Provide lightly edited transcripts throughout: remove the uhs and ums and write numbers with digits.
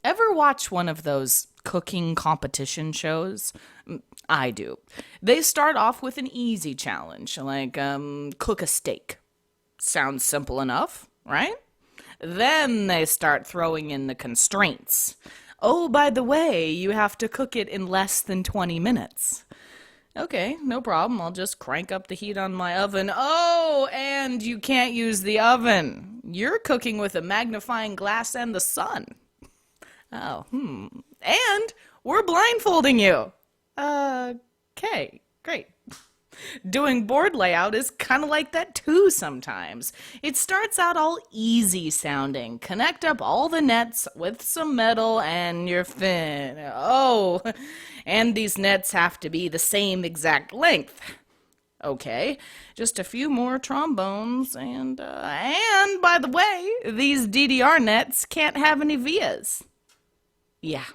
Ever watch one of those cooking competition shows? I do. They start off with an easy challenge, like cook a steak. Sounds simple enough, right? Then they start throwing in the constraints. Oh, by the way, you have to cook it in less than 20 minutes. Okay, no problem. I'll just crank up the heat on my oven. Oh, and you can't use the oven. You're cooking with a magnifying glass and the sun. Oh, And we're blindfolding you. Okay, great. Doing board layout is kind of like that too sometimes. It starts out all easy sounding. Connect up all the nets with some metal and you're fin. Oh, and these nets have to be the same exact length. Okay, just a few more trombones and by the way, these DDR nets can't have any vias. Yeah.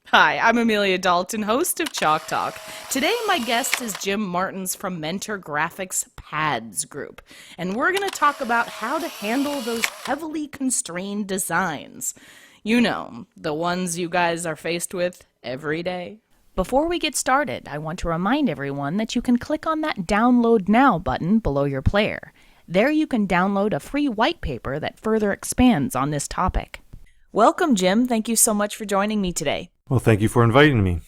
Hi, I'm Amelia Dalton, host of Chalk Talk. Today, my guest is Jim Martens from Mentor Graphics Pads Group, and we're going to talk about how to handle those heavily constrained designs. You know, the ones you guys are faced with every day. Before we get started, I want to remind everyone that you can click on that Download Now button below your player. There you can download a free white paper that further expands on this topic. Welcome, Jim. Thank you so much for joining me today. Well, thank you for inviting me.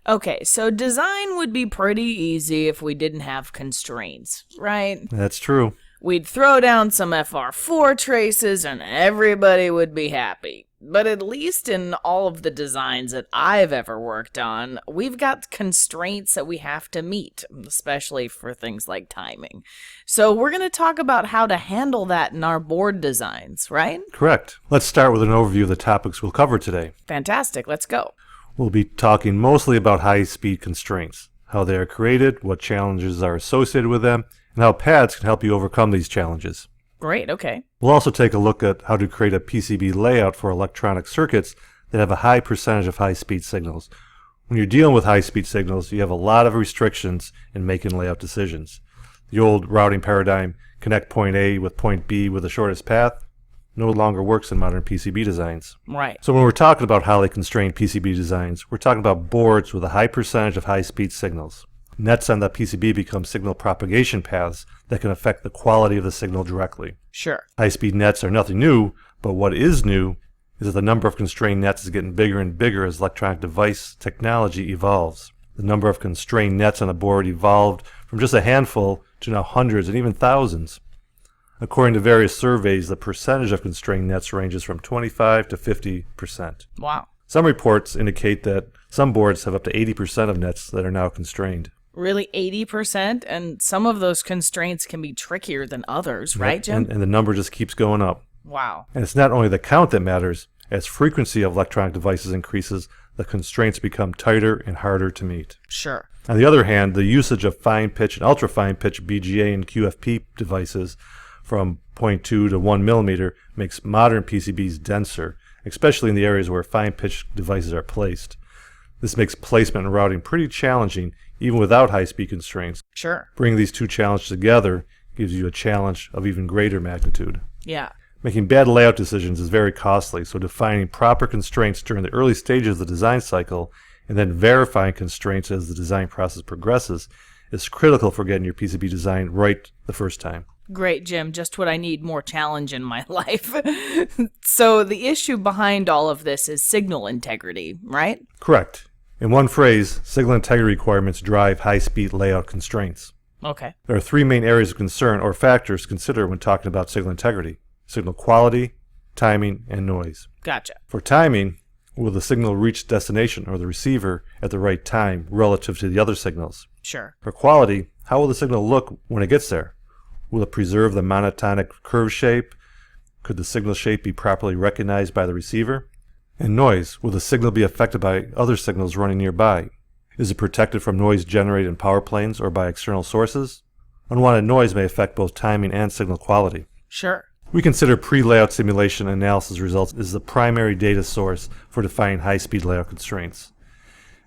Okay, so design would be pretty easy if we didn't have constraints, right? That's true. We'd throw down some FR4 traces and everybody would be happy. But at least in all of the designs that I've ever worked on, we've got constraints that we have to meet, especially for things like timing. So we're going to talk about how to handle that in our board designs, right? Correct. Let's start with an overview of the topics we'll cover today. Fantastic. Let's go. We'll be talking mostly about high-speed constraints, how they are created, what challenges are associated with them, and how pads can help you overcome these challenges. Great, okay. We'll also take a look at how to create a PCB layout for electronic circuits that have a high percentage of high-speed signals. When you're dealing with high-speed signals, you have a lot of restrictions in making layout decisions. The old routing paradigm, connect point A with point B with the shortest path, no longer works in modern PCB designs. Right. So when we're talking about highly constrained PCB designs, we're talking about boards with a high percentage of high-speed signals. Nets on the PCB become signal propagation paths that can affect the quality of the signal directly. Sure. High-speed nets are nothing new, but what is new is that the number of constrained nets is getting bigger and bigger as electronic device technology evolves. The number of constrained nets on a board evolved from just a handful to now hundreds and even thousands. According to various surveys, the percentage of constrained nets ranges from 25 to 50%. Wow. Some reports indicate that some boards have up to 80% of nets that are now constrained. Really, 80%? And some of those constraints can be trickier than others, right, Jim? And the number just keeps going up. Wow. And it's not only the count that matters. As frequency of electronic devices increases, the constraints become tighter and harder to meet. Sure. On the other hand, the usage of fine-pitch and ultra-fine-pitch BGA and QFP devices from 0.2 to 1 millimeter makes modern PCBs denser, especially in the areas where fine-pitch devices are placed. This makes placement and routing pretty challenging, even without high-speed constraints. Sure. Bringing these two challenges together gives you a challenge of even greater magnitude. Yeah. Making bad layout decisions is very costly, so defining proper constraints during the early stages of the design cycle and then verifying constraints as the design process progresses is critical for getting your PCB design right the first time. Great, Jim. Just what I need, more challenge in my life. So the issue behind all of this is signal integrity, right? Correct. In one phrase, signal integrity requirements drive high-speed layout constraints. Okay. There are three main areas of concern or factors to consider when talking about signal integrity: signal quality, timing, and noise. Gotcha. For timing, will the signal reach destination or the receiver at the right time relative to the other signals? Sure. For quality, how will the signal look when it gets there? Will it preserve the monotonic curve shape? Could the signal shape be properly recognized by the receiver? And noise, will the signal be affected by other signals running nearby? Is it protected from noise generated in power planes or by external sources? Unwanted noise may affect both timing and signal quality. Sure. We consider pre-layout simulation analysis results as the primary data source for defining high-speed layout constraints.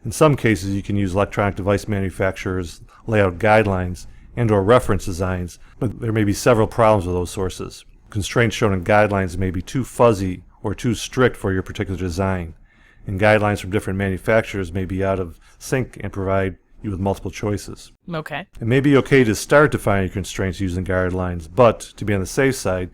In some cases, you can use electronic device manufacturers' layout guidelines and/or reference designs, but there may be several problems with those sources. Constraints shown in guidelines may be too fuzzy or too strict for your particular design, and guidelines from different manufacturers may be out of sync and provide you with multiple choices. Okay. It may be okay to start defining your constraints using guidelines, but to be on the safe side,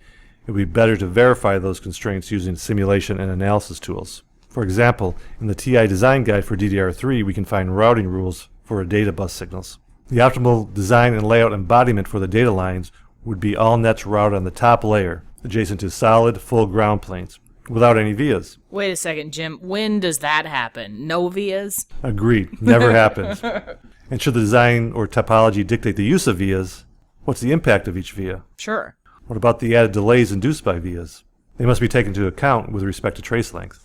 it would be better to verify those constraints using simulation and analysis tools. For example, in the TI design guide for DDR3, we can find routing rules for data bus signals. The optimal design and layout embodiment for the data lines would be all nets routed on the top layer, adjacent to solid, full ground planes, without any vias. Wait a second, Jim. When does that happen? No vias? Agreed. Never happens. And should the design or topology dictate the use of vias, what's the impact of each via? Sure. What about the added delays induced by vias? They must be taken into account with respect to trace length.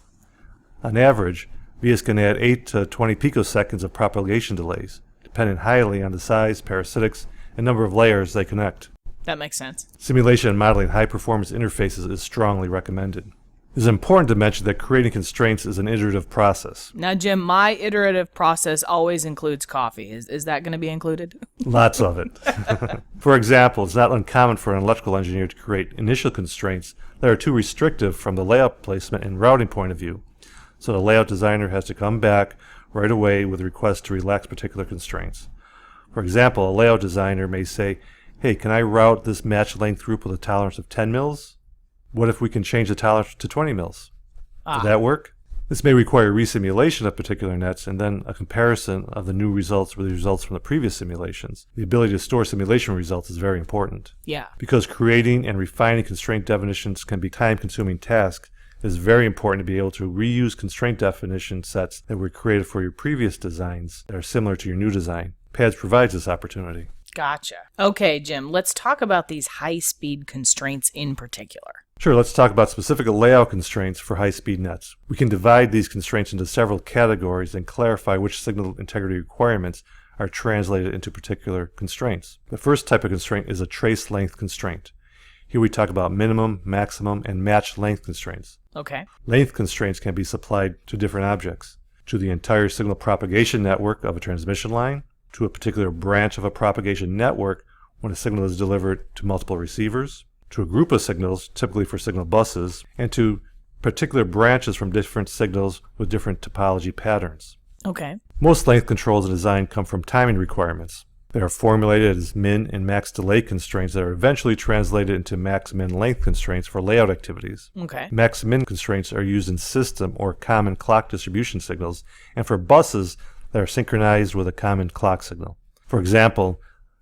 On average, vias can add 8 to 20 picoseconds of propagation delays, depending highly on the size, parasitics, and number of layers they connect. That makes sense. Simulation and modeling high-performance interfaces is strongly recommended. It is important to mention that creating constraints is an iterative process. Now, Jim, my iterative process always includes coffee. Is that going to be included? Lots of it. For example, it's not uncommon for an electrical engineer to create initial constraints that are too restrictive from the layout placement and routing point of view. So the layout designer has to come back right away with requests to relax particular constraints. For example, a layout designer may say, hey, can I route this match length group with a tolerance of 10 mils? What if we can change the tolerance to 20 mils? Would that work? This may require resimulation of particular nets and then a comparison of the new results with the results from the previous simulations. The ability to store simulation results is very important. Yeah. Because creating and refining constraint definitions can be time-consuming tasks, it is very important to be able to reuse constraint definition sets that were created for your previous designs that are similar to your new design. PADS provides this opportunity. Gotcha. Okay, Jim, let's talk about these high-speed constraints in particular. Sure, let's talk about specific layout constraints for high-speed nets. We can divide these constraints into several categories and clarify which signal integrity requirements are translated into particular constraints. The first type of constraint is a trace length constraint. Here we talk about minimum, maximum, and match length constraints. Okay. Length constraints can be supplied to different objects, to the entire signal propagation network of a transmission line, to a particular branch of a propagation network when a signal is delivered to multiple receivers, to a group of signals, typically for signal buses, and to particular branches from different signals with different topology patterns. Okay. Most length controls in design come from timing requirements. They are formulated as min and max delay constraints that are eventually translated into max-min length constraints for layout activities. Okay. Max-min constraints are used in system or common clock distribution signals and for buses that are synchronized with a common clock signal. For example,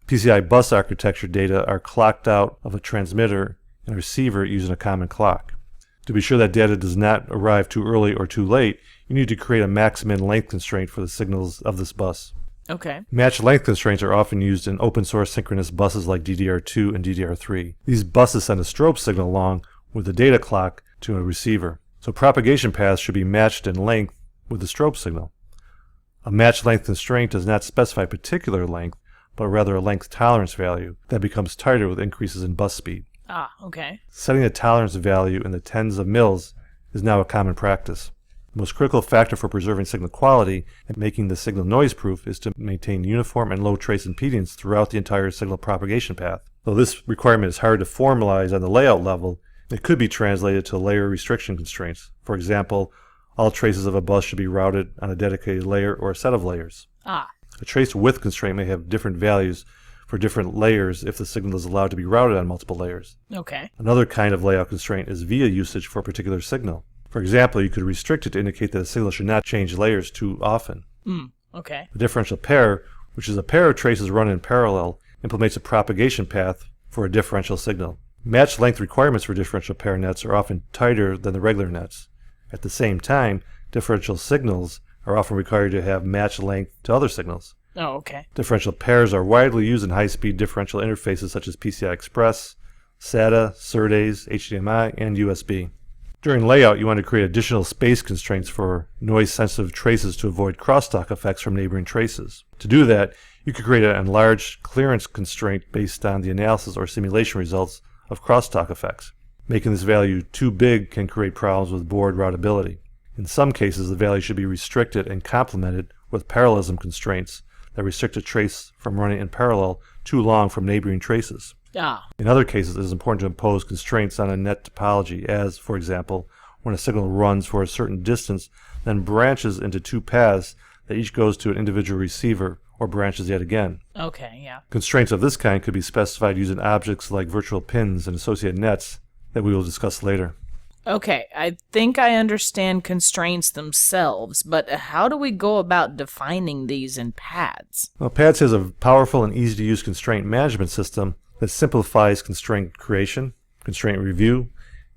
PCI bus architecture data are clocked out of a transmitter and a receiver using a common clock. To be sure that data does not arrive too early or too late, you need to create a max-min length constraint for the signals of this bus. Okay. Match length constraints are often used in open source synchronous buses like DDR2 and DDR3. These buses send a strobe signal along with the data clock to a receiver. So propagation paths should be matched in length with the strobe signal. A match length constraint does not specify a particular length, but rather a length tolerance value that becomes tighter with increases in bus speed. Ah, okay. Setting a tolerance value in the tens of mils is now a common practice. The most critical factor for preserving signal quality and making the signal noise-proof is to maintain uniform and low trace impedance throughout the entire signal propagation path. Though this requirement is hard to formalize on the layout level, it could be translated to layer restriction constraints. For example, all traces of a bus should be routed on a dedicated layer or a set of layers. Ah. A trace width constraint may have different values for different layers if the signal is allowed to be routed on multiple layers. Okay. Another kind of layout constraint is via usage for a particular signal. For example, you could restrict it to indicate that a signal should not change layers too often. Okay. A differential pair, which is a pair of traces run in parallel, implements a propagation path for a differential signal. Match length requirements for differential pair nets are often tighter than the regular nets. At the same time, differential signals are often required to have match length to other signals. Oh, okay. Differential pairs are widely used in high-speed differential interfaces such as PCI Express, SATA, SerDes, HDMI, and USB. During layout, you want to create additional space constraints for noise-sensitive traces to avoid crosstalk effects from neighboring traces. To do that, you could create an enlarged clearance constraint based on the analysis or simulation results of crosstalk effects. Making this value too big can create problems with board routability. In some cases, the value should be restricted and complemented with parallelism constraints that restrict a trace from running in parallel too long from neighboring traces. In other cases, it is important to impose constraints on a net topology as, for example, when a signal runs for a certain distance, then branches into two paths that each goes to an individual receiver or branches yet again. Okay, yeah. Constraints of this kind could be specified using objects like virtual pins and associated nets that we will discuss later. Okay, I think I understand constraints themselves, but how do we go about defining these in pads? Well, PADS has a powerful and easy-to-use constraint management system that simplifies constraint creation, constraint review,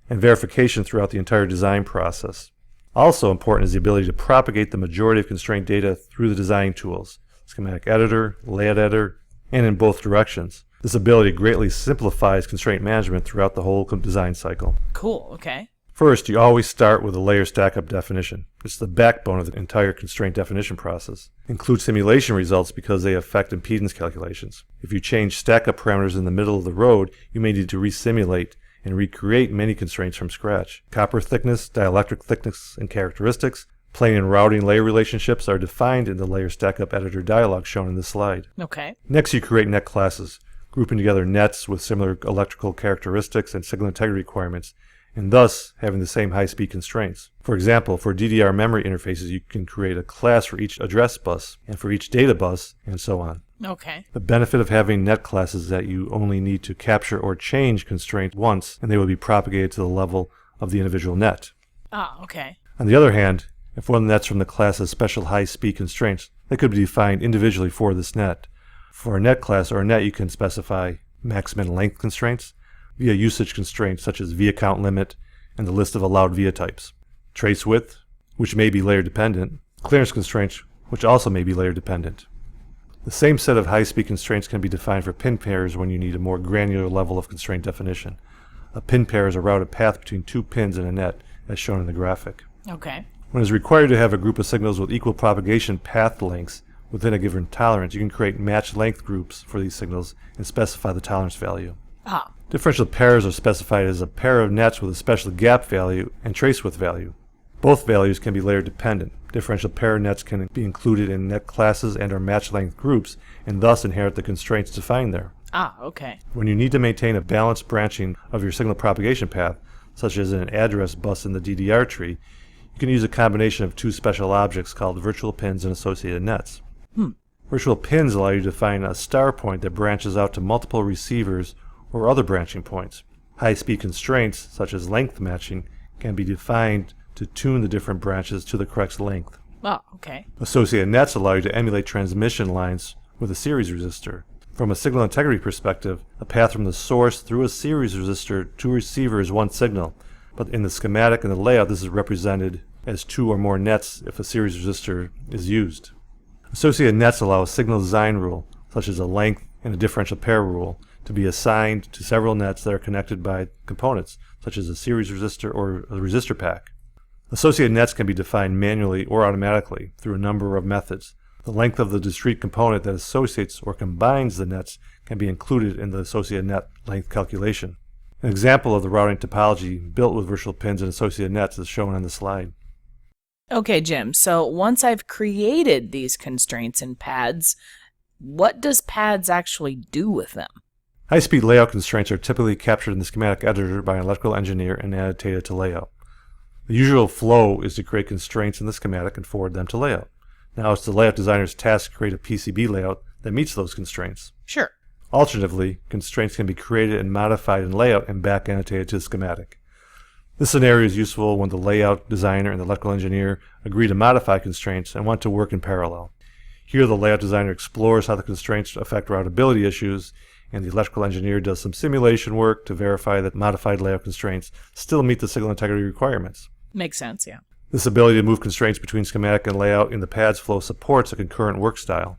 and verification throughout the entire design process. Also important is the ability to propagate the majority of constraint data through the design tools, schematic editor, layout editor, and in both directions. This ability greatly simplifies constraint management throughout the whole design cycle. Cool, okay. First, you always start with a layer stack-up definition. It's the backbone of the entire constraint definition process. Include simulation results because they affect impedance calculations. If you change stack-up parameters in the middle of the road, you may need to resimulate and recreate many constraints from scratch. Copper thickness, dielectric thickness, and characteristics, plane and routing layer relationships are defined in the layer stack-up editor dialog shown in this slide. Okay. Next, you create net classes, grouping together nets with similar electrical characteristics and signal integrity requirements, and thus having the same high-speed constraints. For example, for DDR memory interfaces, you can create a class for each address bus, and for each data bus, and so on. Okay. The benefit of having net classes is that you only need to capture or change constraints once, and they will be propagated to the level of the individual net. Okay. On the other hand, if one of the nets from the class has special high-speed constraints, they could be defined individually for this net. For a net class or a net, you can specify maximum length constraints, via usage constraints such as via count limit and the list of allowed via types, trace width, which may be layer dependent, clearance constraints, which also may be layer dependent. The same set of high-speed constraints can be defined for pin pairs when you need a more granular level of constraint definition. A pin pair is a routed path between two pins in a net, as shown in the graphic. Okay. When it is required to have a group of signals with equal propagation path lengths within a given tolerance, you can create matched length groups for these signals and specify the tolerance value. Differential pairs are specified as a pair of nets with a special gap value and trace width value. Both values can be layer dependent. Differential pair nets can be included in net classes and or match length groups and thus inherit the constraints defined there. Okay. When you need to maintain a balanced branching of your signal propagation path, such as in an address bus in the DDR tree, you can use a combination of two special objects called virtual pins and associated nets. Virtual pins allow you to define a star point that branches out to multiple receivers or other branching points. High-speed constraints, such as length matching, can be defined to tune the different branches to the correct length. Okay. Associated nets allow you to emulate transmission lines with a series resistor. From a signal integrity perspective, a path from the source through a series resistor to a receiver is one signal, but in the schematic and the layout, this is represented as two or more nets if a series resistor is used. Associated nets allow a signal design rule, such as a length and a differential pair rule, to be assigned to several nets that are connected by components, such as a series resistor or a resistor pack. Associated nets can be defined manually or automatically through a number of methods. The length of the discrete component that associates or combines the nets can be included in the associated net length calculation. An example of the routing topology built with virtual pins and associated nets is shown on the slide. Okay, Jim, so once I've created these constraints in pads, what does pads actually do with them? High-speed layout constraints are typically captured in the schematic editor by an electrical engineer and annotated to layout. The usual flow is to create constraints in the schematic and forward them to layout. Now it's the layout designer's task to create a PCB layout that meets those constraints. Sure. Alternatively, constraints can be created and modified in layout and back annotated to the schematic. This scenario is useful when the layout designer and the electrical engineer agree to modify constraints and want to work in parallel. Here the layout designer explores how the constraints affect routability issues, and the electrical engineer does some simulation work to verify that modified layout constraints still meet the signal integrity requirements. Makes sense, yeah. This ability to move constraints between schematic and layout in the pads flow supports a concurrent work style.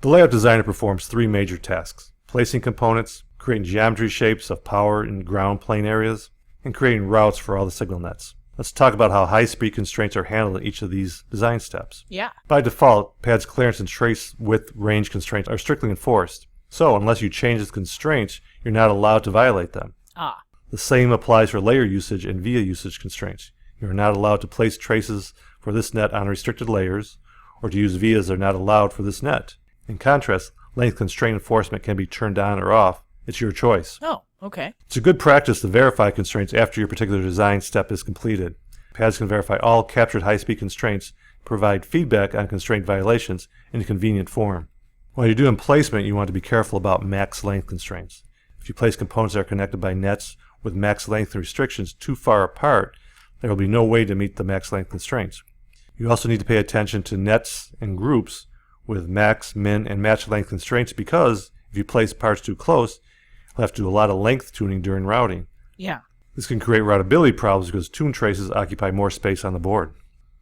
The layout designer performs three major tasks: placing components, creating geometry shapes of power and ground plane areas, and creating routes for all the signal nets. Let's talk about how high-speed constraints are handled in each of these design steps. Yeah. By default, pads clearance and trace width range constraints are strictly enforced. So, unless you change the constraints, you're not allowed to violate them. The same applies for layer usage and via usage constraints. You are not allowed to place traces for this net on restricted layers, or to use vias that are not allowed for this net. In contrast, length constraint enforcement can be turned on or off. It's your choice. Oh, okay. It's a good practice to verify constraints after your particular design step is completed. Pads can verify all captured high-speed constraints, provide feedback on constraint violations in a convenient form. While you're doing placement, you want to be careful about max length constraints. If you place components that are connected by nets with max length restrictions too far apart, there will be no way to meet the max length constraints. You also need to pay attention to nets and groups with max, min, and match length constraints because if you place parts too close, you'll have to do a lot of length tuning during routing. Yeah. This can create routability problems because tune traces occupy more space on the board.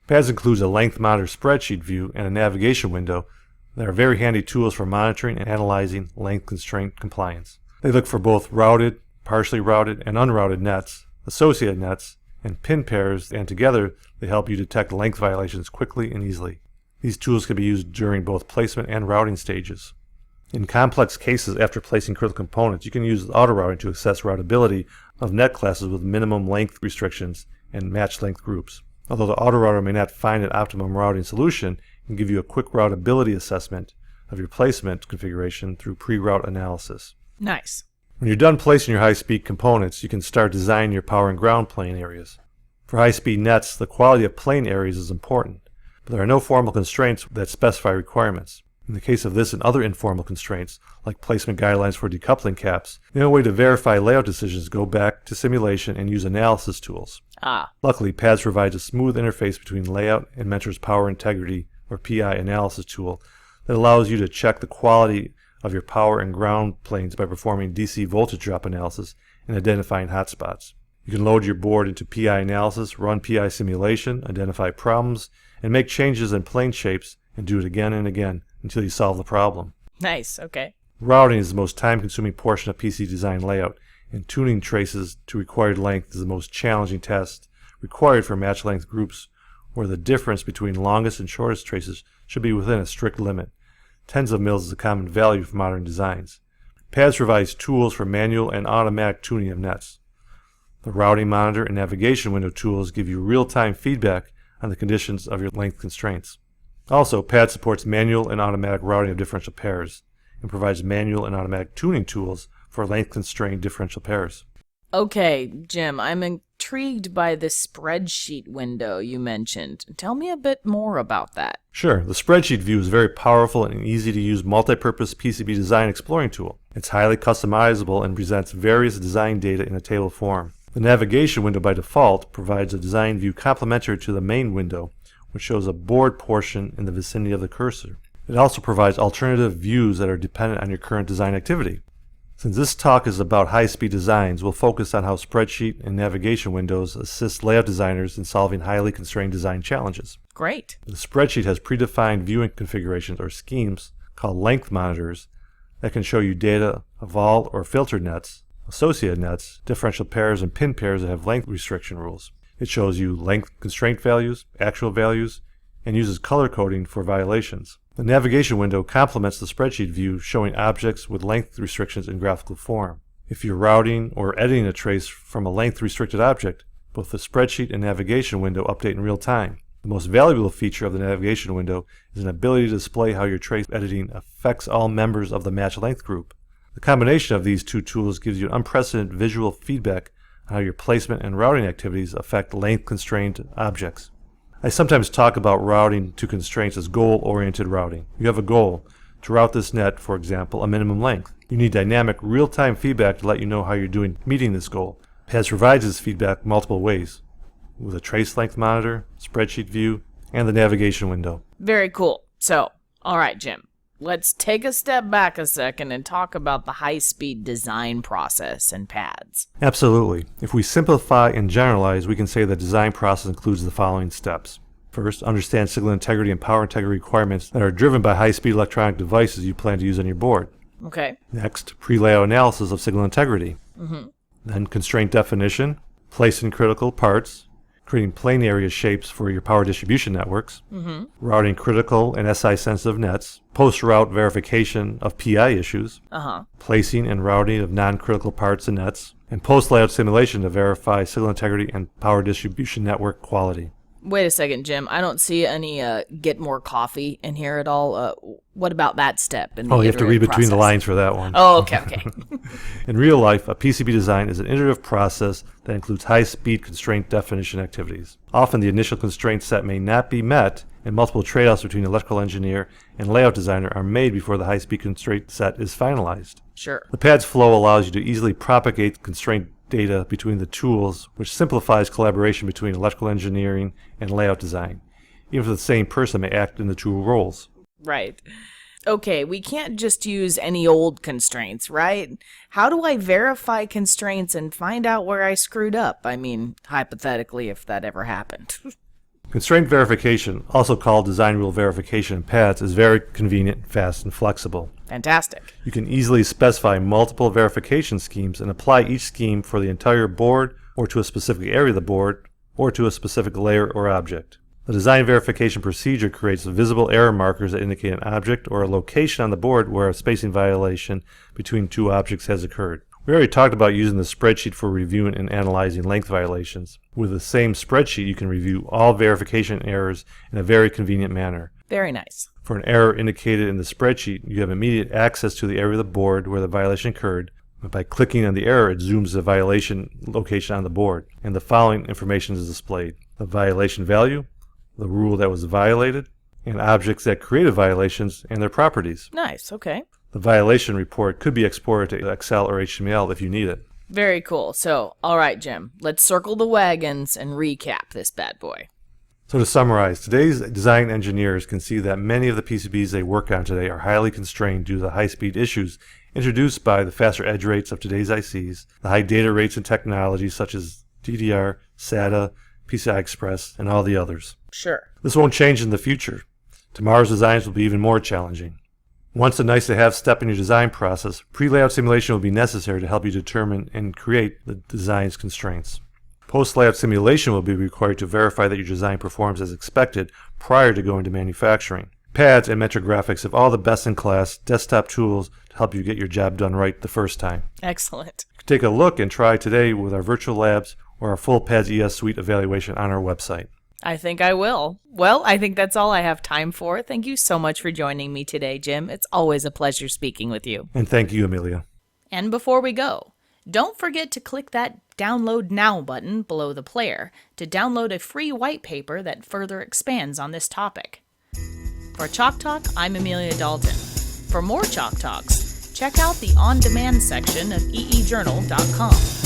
PADS includes a length monitor spreadsheet view and a navigation window that are very handy tools for monitoring and analyzing length constraint compliance. They look for both routed, partially routed, and unrouted nets, associated nets, and pin pairs, and together they help you detect length violations quickly and easily. These tools can be used during both placement and routing stages. In complex cases after placing critical components, you can use auto-routing to assess routability of net classes with minimum length restrictions and match length groups. Although the auto-router may not find an optimum routing solution, it can give you a quick routability assessment of your placement configuration through pre-route analysis. Nice. When you're done placing your high-speed components, you can start designing your power and ground plane areas. For high-speed nets, the quality of plane areas is important, but there are no formal constraints that specify requirements. In the case of this and other informal constraints, like placement guidelines for decoupling caps, the only way to verify layout decisions is go back to simulation and use analysis tools. Luckily, PADS provides a smooth interface between layout and Mentor's Power Integrity, or PI, analysis tool that allows you to check the quality of your power and ground planes by performing DC voltage drop analysis and identifying hotspots. You can load your board into PI analysis, run PI simulation, identify problems, and make changes in plane shapes, and do it again and again until you solve the problem. Nice, okay. Routing is the most time-consuming portion of PC design layout, and tuning traces to required length is the most challenging test required for match length groups, where the difference between longest and shortest traces should be within a strict limit. Tens of mils is a common value for modern designs. PADS provides tools for manual and automatic tuning of nets. The routing monitor and navigation window tools give you real-time feedback on the conditions of your length constraints. Also, PADS supports manual and automatic routing of differential pairs and provides manual and automatic tuning tools for length-constrained differential pairs. Okay, Jim, I'm intrigued by this spreadsheet window you mentioned. Tell me a bit more about that. Sure. The spreadsheet view is a very powerful and easy-to-use multi-purpose PCB design exploring tool. It's highly customizable and presents various design data in a table form. The navigation window by default provides a design view complementary to the main window, which shows a board portion in the vicinity of the cursor. It also provides alternative views that are dependent on your current design activity. Since this talk is about high-speed designs, we'll focus on how spreadsheet and navigation windows assist layout designers in solving highly constrained design challenges. Great. The spreadsheet has predefined viewing configurations or schemes called length monitors that can show you data of all or filtered nets, associated nets, differential pairs, and pin pairs that have length restriction rules. It shows you length constraint values, actual values, and uses color coding for violations. The navigation window complements the spreadsheet view, showing objects with length restrictions in graphical form. If you're routing or editing a trace from a length-restricted object, both the spreadsheet and navigation window update in real time. The most valuable feature of the navigation window is an ability to display how your trace editing affects all members of the match length group. The combination of these two tools gives you unprecedented visual feedback on how your placement and routing activities affect length-constrained objects. I sometimes talk about routing to constraints as goal-oriented routing. You have a goal. To route this net, for example, a minimum length. You need dynamic, real-time feedback to let you know how you're doing meeting this goal. PADS provides this feedback multiple ways, with a trace length monitor, spreadsheet view, and the navigation window. Very cool. So, all right, Jim. Let's take a step back a second and talk about the high-speed design process and PADS. Absolutely. If we simplify and generalize, we can say the design process includes the following steps. First, understand signal integrity and power integrity requirements that are driven by high-speed electronic devices you plan to use on your board. Okay. Next, pre-layout analysis of signal integrity. Mm-hmm. Then constraint definition, placing critical parts, creating plane area shapes for your power distribution networks, routing critical and SI-sensitive nets, post-route verification of PI issues, placing and routing of non-critical parts and nets, and post-layout simulation to verify signal integrity and power distribution network quality. Wait a second, Jim. I don't see any get more coffee in here at all. What about that step in the Oh, you have to read iterative between the process? lines for that one. Oh, okay. In real life, a PCB design is an iterative process that includes high-speed constraint definition activities. Often the initial constraint set may not be met, and multiple trade-offs between the electrical engineer and layout designer are made before the high-speed constraint set is finalized. Sure. The pad's flow allows you to easily propagate constraint data between the tools, which simplifies collaboration between electrical engineering and layout design, even if the same person may act in the two roles. Right. Okay, we can't just use any old constraints, right? How do I verify constraints and find out where I screwed up? I mean, hypothetically, if that ever happened. Constraint verification, also called design rule verification in pads, is very convenient, fast, and flexible. Fantastic. You can easily specify multiple verification schemes and apply each scheme for the entire board, or to a specific area of the board, or to a specific layer or object. The design verification procedure creates visible error markers that indicate an object or a location on the board where a spacing violation between two objects has occurred. We already talked about using the spreadsheet for reviewing and analyzing length violations. With the same spreadsheet, you can review all verification errors in a very convenient manner. Very nice. For an error indicated in the spreadsheet, you have immediate access to the area of the board where the violation occurred. By clicking on the error, it zooms the violation location on the board, and the following information is displayed: the violation value, the rule that was violated, and objects that created violations and their properties. Nice, okay. The violation report could be exported to Excel or HTML if you need it. Very cool. So, all right, Jim, let's circle the wagons and recap this bad boy. So to summarize, today's design engineers can see that many of the PCBs they work on today are highly constrained due to the high-speed issues introduced by the faster edge rates of today's ICs, the high data rates and technologies such as DDR, SATA, PCI Express, and all the others. Sure. This won't change in the future. Tomorrow's designs will be even more challenging. Once a nice-to-have step in your design process, pre-layout simulation will be necessary to help you determine and create the design's constraints. Post-layout simulation will be required to verify that your design performs as expected prior to going to manufacturing. Pads and Metric Graphics have all the best-in-class desktop tools to help you get your job done right the first time. Excellent. Take a look and try today with our virtual labs or our full Pads ES Suite evaluation on our website. I think I will. Well, I think that's all I have time for. Thank you so much for joining me today, Jim. It's always a pleasure speaking with you. And thank you, Amelia. And before we go, don't forget to click that Download Now button below the player to download a free white paper that further expands on this topic. For Chalk Talk, I'm Amelia Dalton. For more Chalk Talks, check out the on-demand section of eejournal.com.